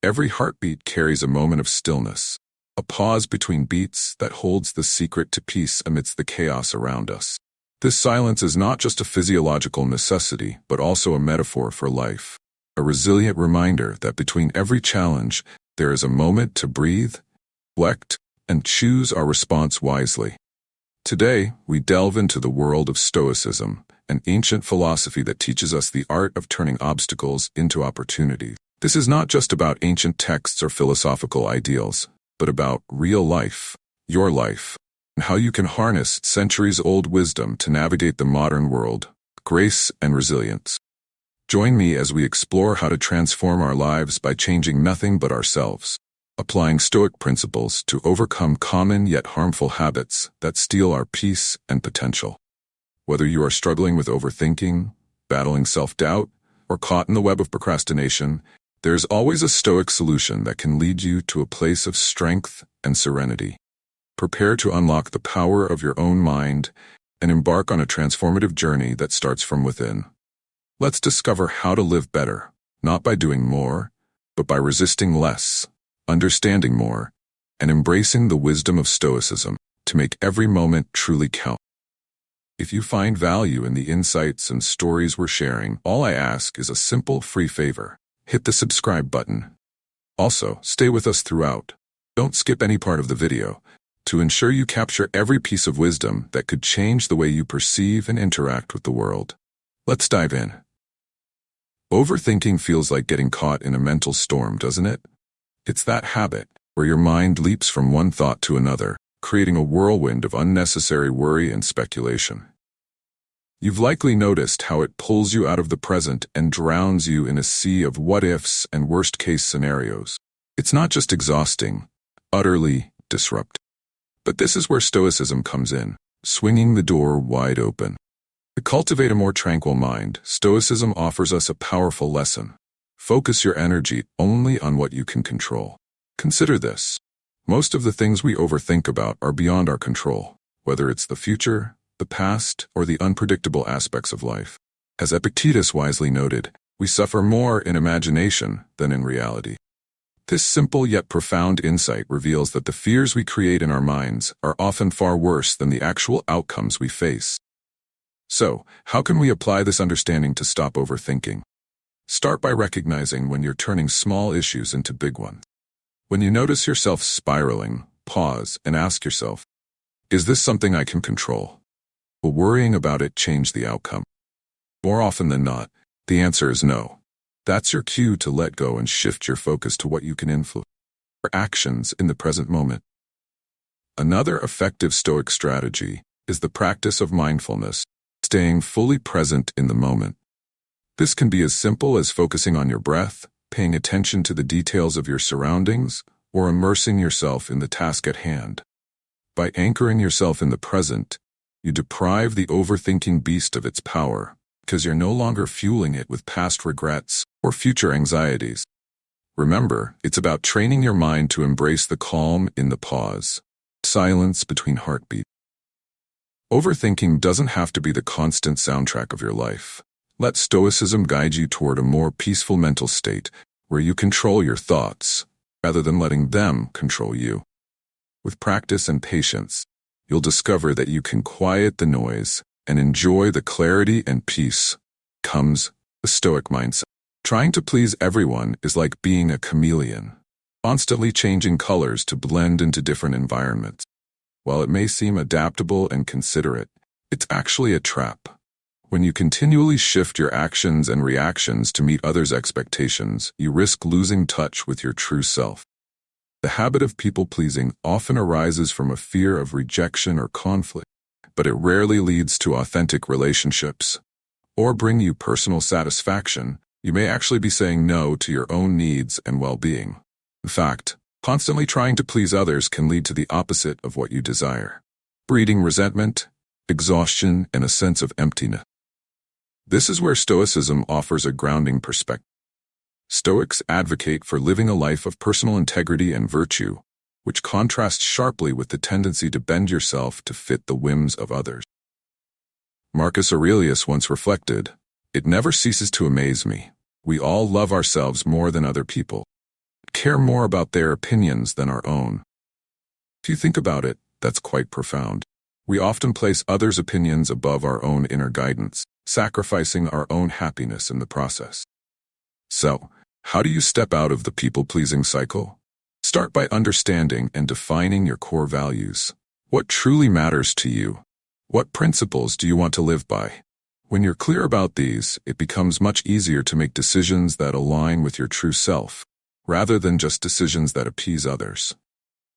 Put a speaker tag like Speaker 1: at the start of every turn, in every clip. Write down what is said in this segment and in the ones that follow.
Speaker 1: Every heartbeat carries a moment of stillness, a pause between beats that holds the secret to peace amidst the chaos around us. This silence is not just a physiological necessity, but also a metaphor for life, a resilient reminder that between every challenge, there is a moment to breathe, reflect, and choose our response wisely. Today, we delve into the world of Stoicism, an ancient philosophy that teaches us the art of turning obstacles into opportunities. This is not just about ancient texts or philosophical ideals, but about real life, your life, and how you can harness centuries-old wisdom to navigate the modern world, grace and resilience. Join me as we explore how to transform our lives by changing nothing but ourselves, applying Stoic principles to overcome common yet harmful habits that steal our peace and potential. Whether you are struggling with overthinking, battling self-doubt, or caught in the web of procrastination, there's always a Stoic solution that can lead you to a place of strength and serenity. Prepare to unlock the power of your own mind and embark on a transformative journey that starts from within. Let's discover how to live better, not by doing more, but by resisting less, understanding more, and embracing the wisdom of Stoicism to make every moment truly count. If you find value in the insights and stories we're sharing, all I ask is a simple free favor. Hit the subscribe button. Also, stay with us throughout. Don't skip any part of the video to ensure you capture every piece of wisdom that could change the way you perceive and interact with the world. Let's dive in. Overthinking feels like getting caught in a mental storm, doesn't it? It's that habit where your mind leaps from one thought to another, creating a whirlwind of unnecessary worry and speculation. You've likely noticed how it pulls you out of the present and drowns you in a sea of what-ifs and worst-case scenarios. It's not just exhausting, utterly disruptive. But this is where Stoicism comes in, swinging the door wide open. To cultivate a more tranquil mind, Stoicism offers us a powerful lesson. Focus your energy only on what you can control. Consider this. Most of the things we overthink about are beyond our control, whether it's the future, the past, or the unpredictable aspects of life. As Epictetus wisely noted, we suffer more in imagination than in reality. This simple yet profound insight reveals that the fears we create in our minds are often far worse than the actual outcomes we face. So, how can we apply this understanding to stop overthinking? Start by recognizing when you're turning small issues into big ones. When you notice yourself spiraling, pause and ask yourself, is this something I can control? Will worrying about it change the outcome? More often than not, the answer is no. That's your cue to let go and shift your focus to what you can influence, your actions in the present moment. Another effective Stoic strategy is the practice of mindfulness, staying fully present in the moment. This can be as simple as focusing on your breath, paying attention to the details of your surroundings, or immersing yourself in the task at hand. By anchoring yourself in the present, you deprive the overthinking beast of its power, because you're no longer fueling it with past regrets or future anxieties. Remember, it's about training your mind to embrace the calm in the pause, silence between heartbeats. Overthinking doesn't have to be the constant soundtrack of your life. Let Stoicism guide you toward a more peaceful mental state where you control your thoughts, rather than letting them control you. With practice and patience, you'll discover that you can quiet the noise and enjoy the clarity and peace comes the Stoic mindset. Trying to please everyone is like being a chameleon, constantly changing colors to blend into different environments. While it may seem adaptable and considerate, it's actually a trap. When you continually shift your actions and reactions to meet others' expectations, you risk losing touch with your true self. The habit of people-pleasing often arises from a fear of rejection or conflict, but it rarely leads to authentic relationships or bring you personal satisfaction. You may actually be saying no to your own needs and well-being. In fact, constantly trying to please others can lead to the opposite of what you desire, breeding resentment, exhaustion, and a sense of emptiness. This is where Stoicism offers a grounding perspective. Stoics advocate for living a life of personal integrity and virtue, which contrasts sharply with the tendency to bend yourself to fit the whims of others. Marcus Aurelius once reflected, "It never ceases to amaze me. We all love ourselves more than other people. care more about their opinions than our own. If you think about it, that's quite profound. We often place others' opinions above our own inner guidance, sacrificing our own happiness in the process. So, how do you step out of the people-pleasing cycle? Start by understanding and defining your core values. What truly matters to you? What principles do you want to live by? When you're clear about these, it becomes much easier to make decisions that align with your true self, rather than just decisions that appease others.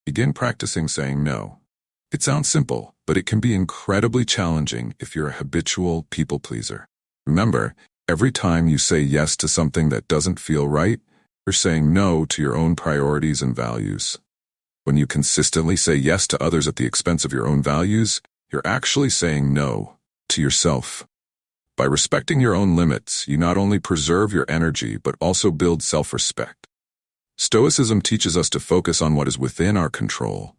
Speaker 1: Begin practicing saying no. It sounds simple, but it can be incredibly challenging if you're a habitual people pleaser. Remember, every time you say yes to something that doesn't feel right, you're saying no to your own priorities and values. When you consistently say yes to others at the expense of your own values, you're actually saying no to yourself. By respecting your own limits, you not only preserve your energy but also build self-respect. Stoicism teaches us to focus on what is within our control,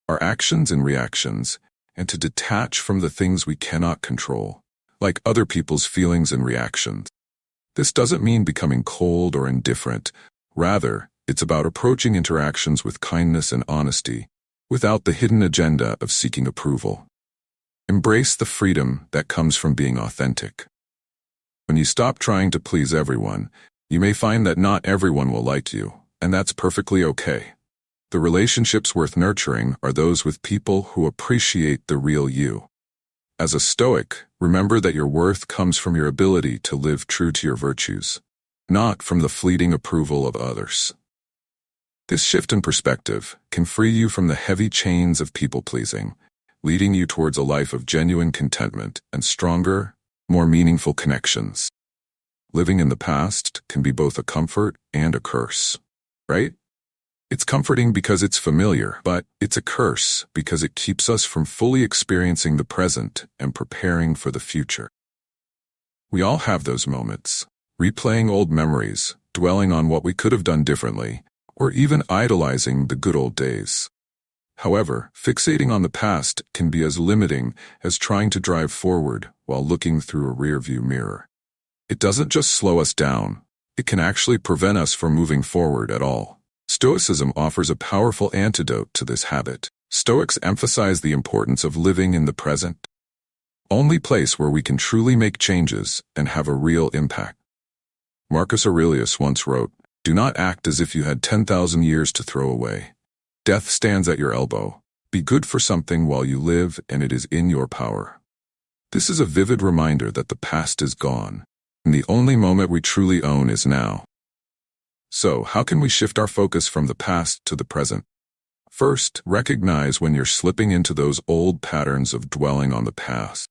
Speaker 1: our actions and reactions, and to detach from the things we cannot control, like other people's feelings and reactions. This doesn't mean becoming cold or indifferent. Rather, it's about approaching interactions with kindness and honesty, without the hidden agenda of seeking approval. Embrace the freedom that comes from being authentic. When you stop trying to please everyone, you may find that not everyone will like you, and that's perfectly okay. The relationships worth nurturing are those with people who appreciate the real you. As a Stoic, remember that your worth comes from your ability to live true to your virtues, not from the fleeting approval of others. This shift in perspective can free you from the heavy chains of people-pleasing, leading you towards a life of genuine contentment and stronger, more meaningful connections. Living in the past can be both a comfort and a curse, right? It's comforting because it's familiar, but it's a curse because it keeps us from fully experiencing the present and preparing for the future. We all have those moments, replaying old memories, dwelling on what we could have done differently, or even idolizing the good old days. However, fixating on the past can be as limiting as trying to drive forward while looking through a rearview mirror. It doesn't just slow us down, it can actually prevent us from moving forward at all. Stoicism offers a powerful antidote to this habit. Stoics emphasize the importance of living in the present, only place where we can truly make changes and have a real impact. Marcus Aurelius once wrote, "Do not act as if you had 10,000 years to throw away. Death stands at your elbow. Be good for something while you live, and it is in your power." This is a vivid reminder that the past is gone, and the only moment we truly own is now. So, how can we shift our focus from the past to the present? First, recognize when you're slipping into those old patterns of dwelling on the past.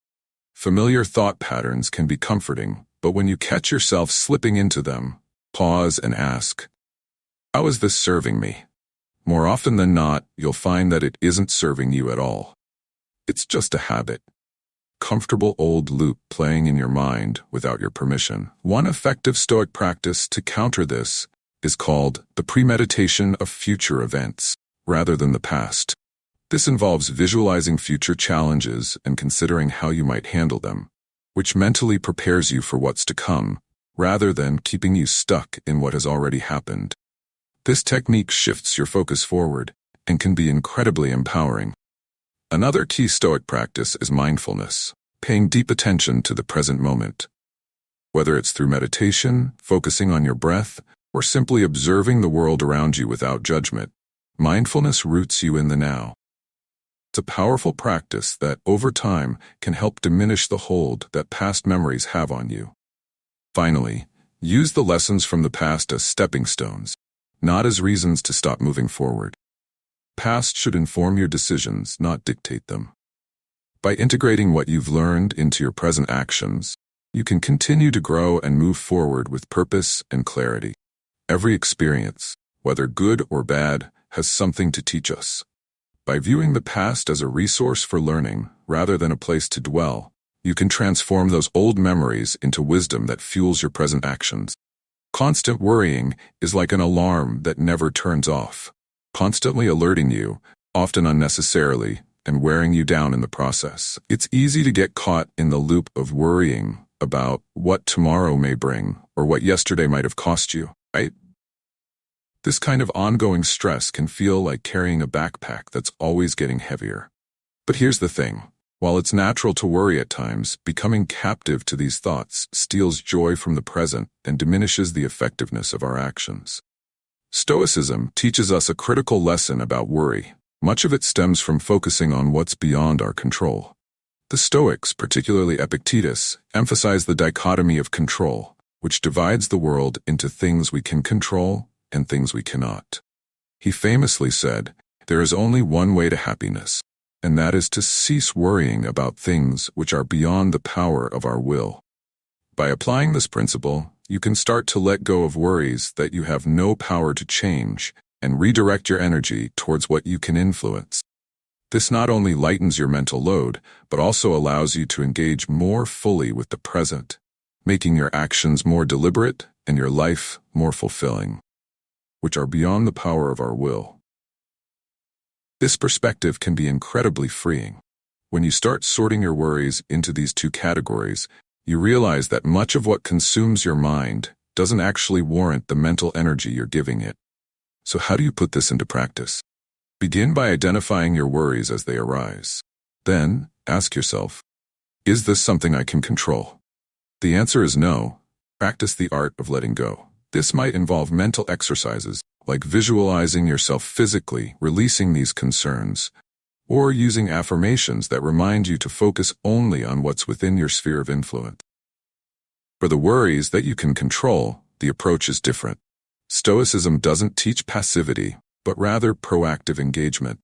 Speaker 1: Familiar thought patterns can be comforting, but when you catch yourself slipping into them, pause and ask, "How is this serving me?" More often than not, you'll find that it isn't serving you at all. It's just a habit. Comfortable old loop playing in your mind without your permission. One effective Stoic practice to counter this is called the premeditation of future events, rather than the past. This involves visualizing future challenges and considering how you might handle them, which mentally prepares you for what's to come, rather than keeping you stuck in what has already happened. This technique shifts your focus forward and can be incredibly empowering. Another key Stoic practice is mindfulness, paying deep attention to the present moment. Whether it's through meditation, focusing on your breath, or simply observing the world around you without judgment, mindfulness roots you in the now. It's a powerful practice that, over time, can help diminish the hold that past memories have on you. Finally, use the lessons from the past as stepping stones, not as reasons to stop moving forward. Past should inform your decisions, not dictate them. By integrating what you've learned into your present actions, you can continue to grow and move forward with purpose and clarity. Every experience, whether good or bad, has something to teach us. By viewing the past as a resource for learning rather than a place to dwell, you can transform those old memories into wisdom that fuels your present actions. Constant worrying is like an alarm that never turns off, constantly alerting you, often unnecessarily, and wearing you down in the process. It's easy to get caught in the loop of worrying about what tomorrow may bring or what yesterday might have cost you, right? This kind of ongoing stress can feel like carrying a backpack that's always getting heavier. But here's the thing. While it's natural to worry at times, becoming captive to these thoughts steals joy from the present and diminishes the effectiveness of our actions. Stoicism teaches us a critical lesson about worry. Much of it stems from focusing on what's beyond our control. The Stoics, particularly Epictetus, emphasize the dichotomy of control, which divides the world into things we can control and things we cannot. He famously said, "There is only one way to happiness, and that is to cease worrying about things which are beyond the power of our will." By applying this principle, you can start to let go of worries that you have no power to change and redirect your energy towards what you can influence. This not only lightens your mental load, but also allows you to engage more fully with the present, making your actions more deliberate and your life more fulfilling, which are beyond the power of our will. This perspective can be incredibly freeing. When you start sorting your worries into these two categories, you realize that much of what consumes your mind doesn't actually warrant the mental energy you're giving it. So how do you put this into practice? Begin by identifying your worries as they arise. Then, ask yourself, is this something I can control? The answer is no. Practice the art of letting go. This might involve mental exercises, like visualizing yourself physically releasing these concerns, or using affirmations that remind you to focus only on what's within your sphere of influence. For the worries that you can control, the approach is different. Stoicism doesn't teach passivity, but rather proactive engagement.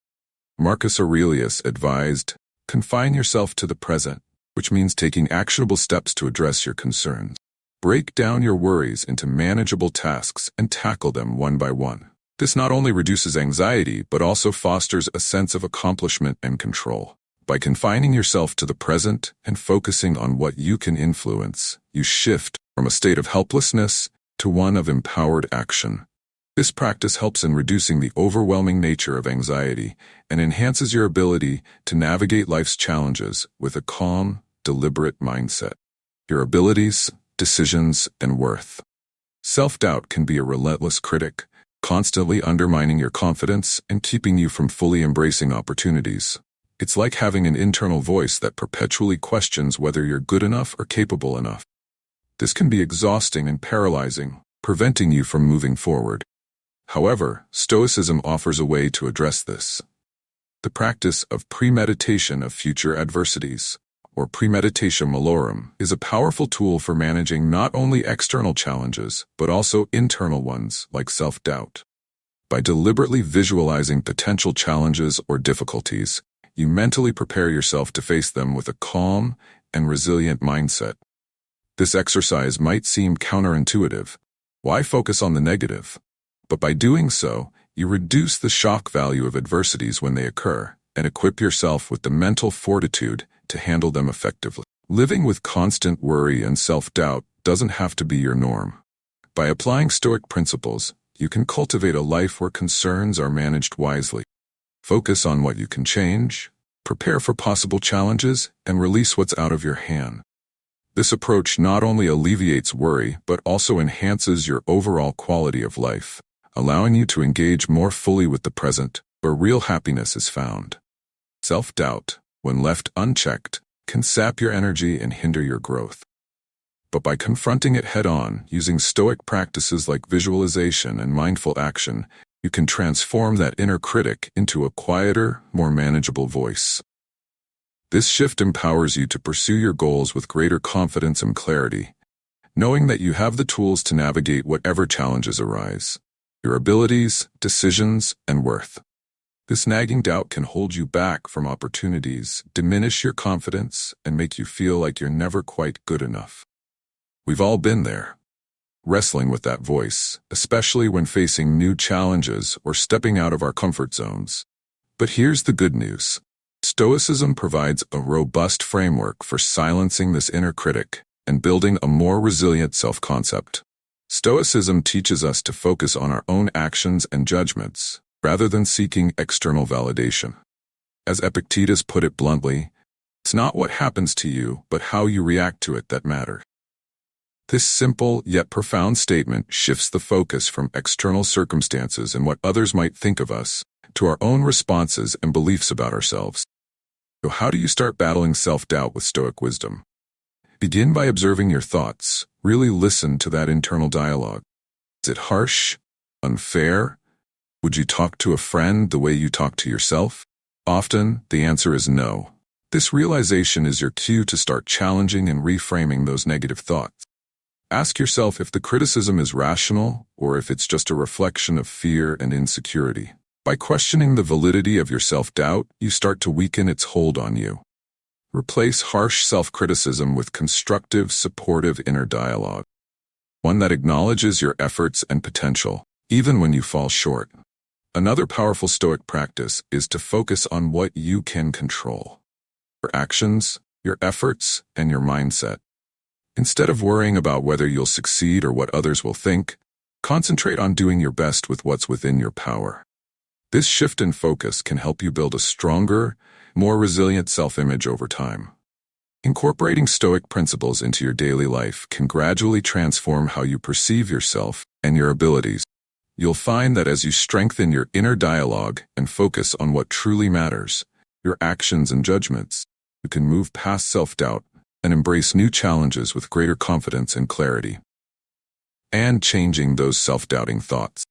Speaker 1: Marcus Aurelius advised, confine yourself to the present, which means taking actionable steps to address your concerns. Break down your worries into manageable tasks and tackle them one by one. This not only reduces anxiety, but also fosters a sense of accomplishment and control. By confining yourself to the present and focusing on what you can influence, you shift from a state of helplessness to one of empowered action. This practice helps in reducing the overwhelming nature of anxiety and enhances your ability to navigate life's challenges with a calm, deliberate mindset. Your abilities, decisions, and worth. Self-doubt can be a relentless critic, constantly undermining your confidence and keeping you from fully embracing opportunities. It's like having an internal voice that perpetually questions whether you're good enough or capable enough. This can be exhausting and paralyzing, preventing you from moving forward. However, Stoicism offers a way to address this. The practice of premeditation of future adversities, or premeditation malorum, is a powerful tool for managing not only external challenges, but also internal ones like self-doubt. By deliberately visualizing potential challenges or difficulties, you mentally prepare yourself to face them with a calm and resilient mindset. This exercise might seem counterintuitive. Why focus on the negative? But by doing so, you reduce the shock value of adversities when they occur and equip yourself with the mental fortitude to handle them effectively. Living with constant worry and self-doubt doesn't have to be your norm. By applying Stoic principles, you can cultivate a life where concerns are managed wisely. Focus on what you can change, prepare for possible challenges, and release what's out of your hand. This approach not only alleviates worry, but also enhances your overall quality of life, allowing you to engage more fully with the present, where real happiness is found. Self-doubt, when left unchecked, can sap your energy and hinder your growth. But by confronting it head-on, using Stoic practices like visualization and mindful action, you can transform that inner critic into a quieter, more manageable voice. This shift empowers you to pursue your goals with greater confidence and clarity, knowing that you have the tools to navigate whatever challenges arise. Your abilities, decisions, and worth. This nagging doubt can hold you back from opportunities, diminish your confidence, and make you feel like you're never quite good enough. We've all been there, wrestling with that voice, especially when facing new challenges or stepping out of our comfort zones. But here's the good news. Stoicism provides a robust framework for silencing this inner critic and building a more resilient self-concept. Stoicism teaches us to focus on our own actions and judgments, rather than seeking external validation. As Epictetus put it bluntly, it's not what happens to you, but how you react to it that matters. This simple yet profound statement shifts the focus from external circumstances and what others might think of us to our own responses and beliefs about ourselves. So how do you start battling self-doubt with Stoic wisdom? Begin by observing your thoughts. Really listen to that internal dialogue. Is it harsh? Unfair? Would you talk to a friend the way you talk to yourself? Often, the answer is no. This realization is your cue to start challenging and reframing those negative thoughts. Ask yourself if the criticism is rational or if it's just a reflection of fear and insecurity. By questioning the validity of your self-doubt, you start to weaken its hold on you. Replace harsh self-criticism with constructive, supportive inner dialogue. One that acknowledges your efforts and potential, even when you fall short. Another powerful Stoic practice is to focus on what you can control. Your actions, your efforts, and your mindset. Instead of worrying about whether you'll succeed or what others will think, concentrate on doing your best with what's within your power. This shift in focus can help you build a stronger, more resilient self-image over time. Incorporating Stoic principles into your daily life can gradually transform how you perceive yourself and your abilities. You'll find that as you strengthen your inner dialogue and focus on what truly matters, your actions and judgments, you can move past self-doubt and embrace new challenges with greater confidence and clarity. And changing those self-doubting thoughts.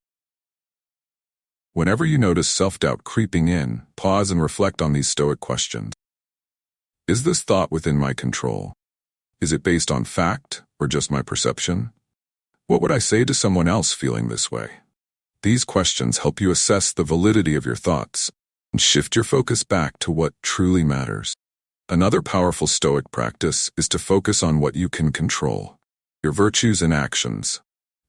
Speaker 1: Whenever you notice self-doubt creeping in, pause and reflect on these Stoic questions. Is this thought within my control? Is it based on fact or just my perception? What would I say to someone else feeling this way? These questions help you assess the validity of your thoughts and shift your focus back to what truly matters. Another powerful Stoic practice is to focus on what you can control, your virtues and actions.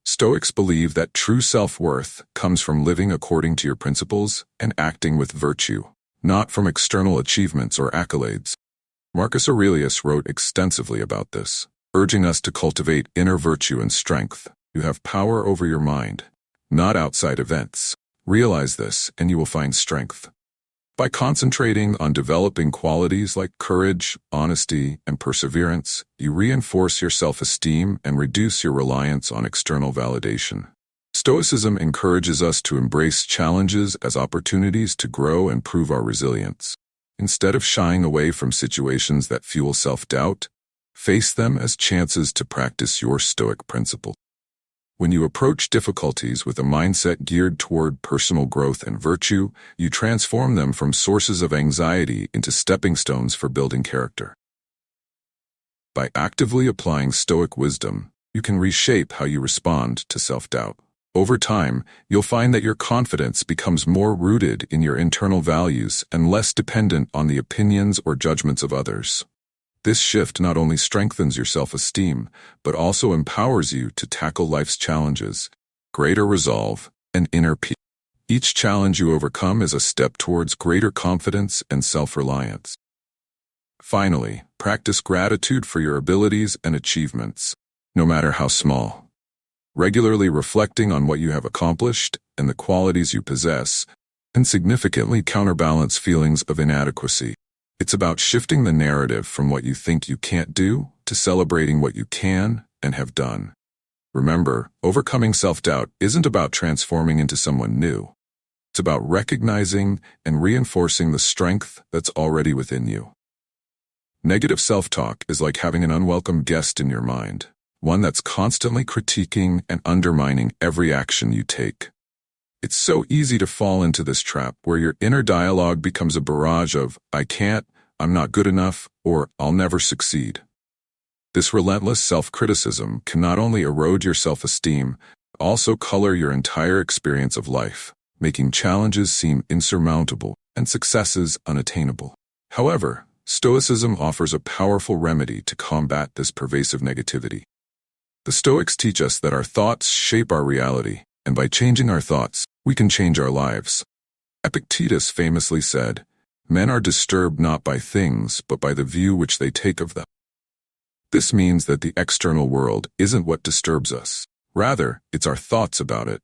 Speaker 1: Stoics believe that true self-worth comes from living according to your principles and acting with virtue, not from external achievements or accolades. Marcus Aurelius wrote extensively about this, urging us to cultivate inner virtue and strength. You have power over your mind, not outside events. Realize this, and you will find strength. By concentrating on developing qualities like courage, honesty, and perseverance, you reinforce your self-esteem and reduce your reliance on external validation. Stoicism encourages us to embrace challenges as opportunities to grow and prove our resilience. Instead of shying away from situations that fuel self-doubt, face them as chances to practice your Stoic principles. When you approach difficulties with a mindset geared toward personal growth and virtue, you transform them from sources of anxiety into stepping stones for building character. By actively applying Stoic wisdom, you can reshape how you respond to self-doubt. Over time, you'll find that your confidence becomes more rooted in your internal values and less dependent on the opinions or judgments of others. This shift not only strengthens your self-esteem, but also empowers you to tackle life's challenges, greater resolve, and inner peace. Each challenge you overcome is a step towards greater confidence and self-reliance. Finally, practice gratitude for your abilities and achievements, no matter how small. Regularly reflecting on what you have accomplished and the qualities you possess can significantly counterbalance feelings of inadequacy. It's about shifting the narrative from what you think you can't do to celebrating what you can and have done. Remember, overcoming self-doubt isn't about transforming into someone new. It's about recognizing and reinforcing the strength that's already within you. Negative self-talk is like having an unwelcome guest in your mind, one that's constantly critiquing and undermining every action you take. It's so easy to fall into this trap where your inner dialogue becomes a barrage of, I can't, I'm not good enough, or I'll never succeed. This relentless self-criticism can not only erode your self-esteem, but also color your entire experience of life, making challenges seem insurmountable and successes unattainable. However, Stoicism offers a powerful remedy to combat this pervasive negativity. The Stoics teach us that our thoughts shape our reality, and by changing our thoughts, we can change our lives. Epictetus famously said, "Men are disturbed not by things, but by the view which they take of them." This means that the external world isn't what disturbs us. Rather, it's our thoughts about it.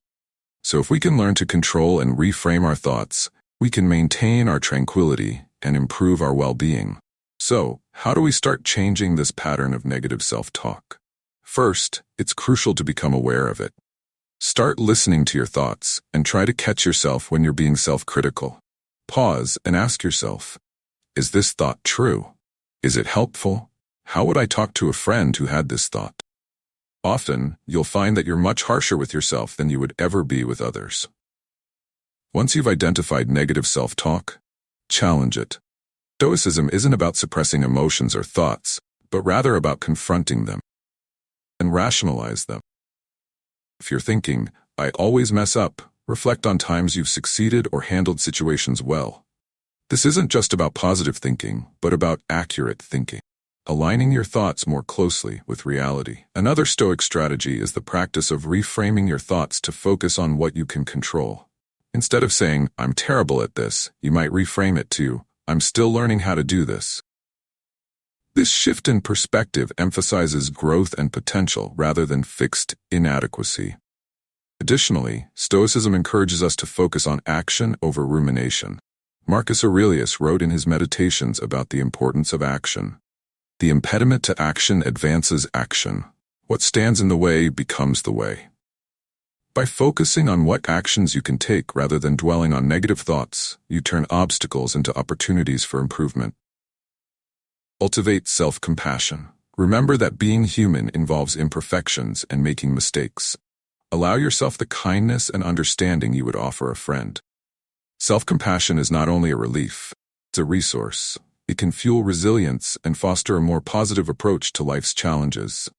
Speaker 1: So if we can learn to control and reframe our thoughts, we can maintain our tranquility and improve our well-being. So, how do we start changing this pattern of negative self-talk? First, it's crucial to become aware of it. Start listening to your thoughts and try to catch yourself when you're being self-critical. Pause and ask yourself, is this thought true? Is it helpful? How would I talk to a friend who had this thought? Often, you'll find that you're much harsher with yourself than you would ever be with others. Once you've identified negative self-talk, challenge it. Stoicism isn't about suppressing emotions or thoughts, but rather about confronting them and rationalize them. If you're thinking, I always mess up, reflect on times you've succeeded or handled situations well. This isn't just about positive thinking, but about accurate thinking, aligning your thoughts more closely with reality. Another Stoic strategy is the practice of reframing your thoughts to focus on what you can control. Instead of saying, I'm terrible at this, you might reframe it to, I'm still learning how to do this. This shift in perspective emphasizes growth and potential rather than fixed inadequacy. Additionally, Stoicism encourages us to focus on action over rumination. Marcus Aurelius wrote in his Meditations about the importance of action. The impediment to action advances action. What stands in the way becomes the way. By focusing on what actions you can take rather than dwelling on negative thoughts, you turn obstacles into opportunities for improvement. Cultivate self-compassion. Remember that being human involves imperfections and making mistakes. Allow yourself the kindness and understanding you would offer a friend. Self-compassion is not only a relief, it's a resource. It can fuel resilience and foster a more positive approach to life's challenges.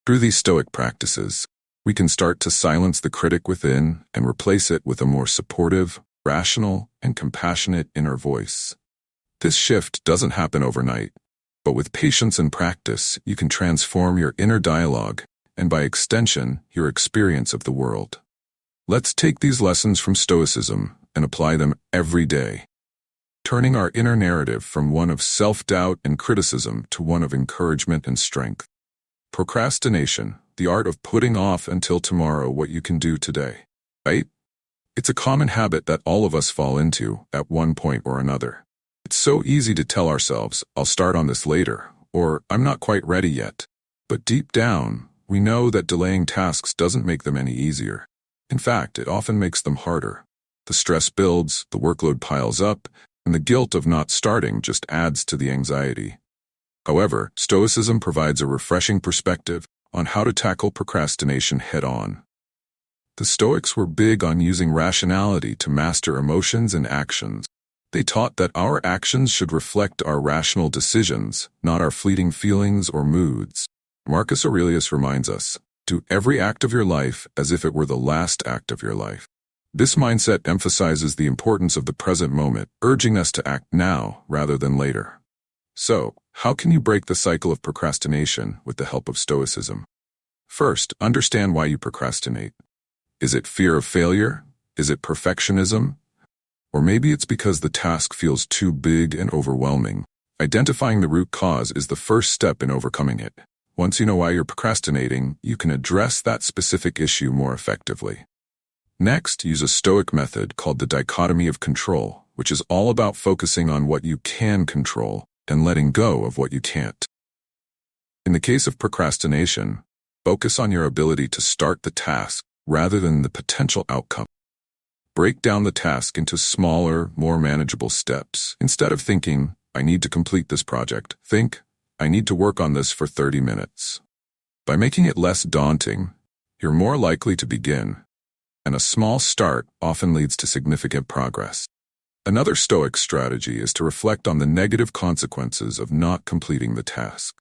Speaker 1: Through these Stoic practices, we can start to silence the critic within and replace it with a more supportive, rational, and compassionate inner voice. This shift doesn't happen overnight, but with patience and practice, you can transform your inner dialogue and, by extension, your experience of the world. Let's take these lessons from Stoicism and apply them every day, turning our inner narrative from one of self-doubt and criticism to one of encouragement and strength. Procrastination, the art of putting off until tomorrow what you can do today, right? It's a common habit that all of us fall into at one point or another. It's so easy to tell ourselves, I'll start on this later, or I'm not quite ready yet. But deep down, we know that delaying tasks doesn't make them any easier. In fact, it often makes them harder. The stress builds, the workload piles up, and the guilt of not starting just adds to the anxiety. However, Stoicism provides a refreshing perspective on how to tackle procrastination head-on. The Stoics were big on using rationality to master emotions and actions. They taught that our actions should reflect our rational decisions, not our fleeting feelings or moods. Marcus Aurelius reminds us, do every act of your life as if it were the last act of your life. This mindset emphasizes the importance of the present moment, urging us to act now rather than later. So, how can you break the cycle of procrastination with the help of Stoicism? First, understand why you procrastinate. Is it fear of failure? Is it perfectionism? Or maybe it's because the task feels too big and overwhelming. Identifying the root cause is the first step in overcoming it. Once you know why you're procrastinating, you can address that specific issue more effectively. Next, use a Stoic method called the dichotomy of control, which is all about focusing on what you can control and letting go of what you can't. In the case of procrastination, focus on your ability to start the task rather than the potential outcome. Break down the task into smaller, more manageable steps. Instead of thinking, I need to complete this project, think, I need to work on this for 30 minutes. By making it less daunting, you're more likely to begin, and a small start often leads to significant progress. Another Stoic strategy is to reflect on the negative consequences of not completing the task.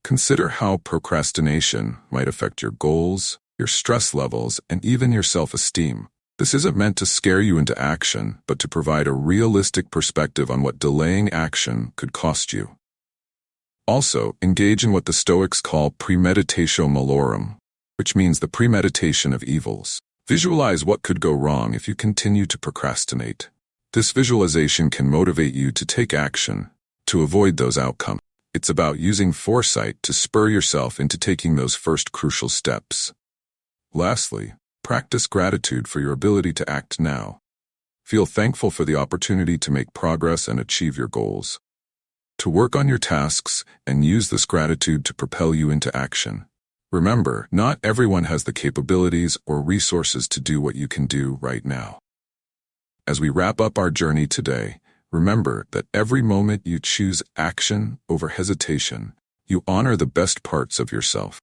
Speaker 1: Consider how procrastination might affect your goals, your stress levels, and even your self-esteem. This isn't meant to scare you into action, but to provide a realistic perspective on what delaying action could cost you. Also, engage in what the Stoics call premeditatio malorum, which means the premeditation of evils. Visualize what could go wrong if you continue to procrastinate. This visualization can motivate you to take action, to avoid those outcomes. It's about using foresight to spur yourself into taking those first crucial steps. Lastly, practice gratitude for your ability to act now. Feel thankful for the opportunity to make progress and achieve your goals. To work on your tasks and use this gratitude to propel you into action. Remember, not everyone has the capabilities or resources to do what you can do right now. As we wrap up our journey today, remember that every moment you choose action over hesitation, you honor the best parts of yourself.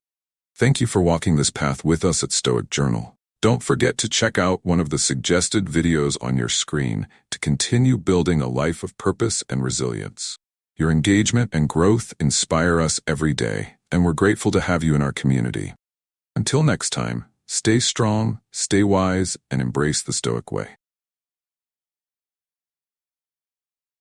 Speaker 1: Thank you for walking this path with us at Stoic Journal. Don't forget to check out one of the suggested videos on your screen to continue building a life of purpose and resilience. Your engagement and growth inspire us every day, and we're grateful to have you in our community. Until next time, stay strong, stay wise, and embrace the Stoic way.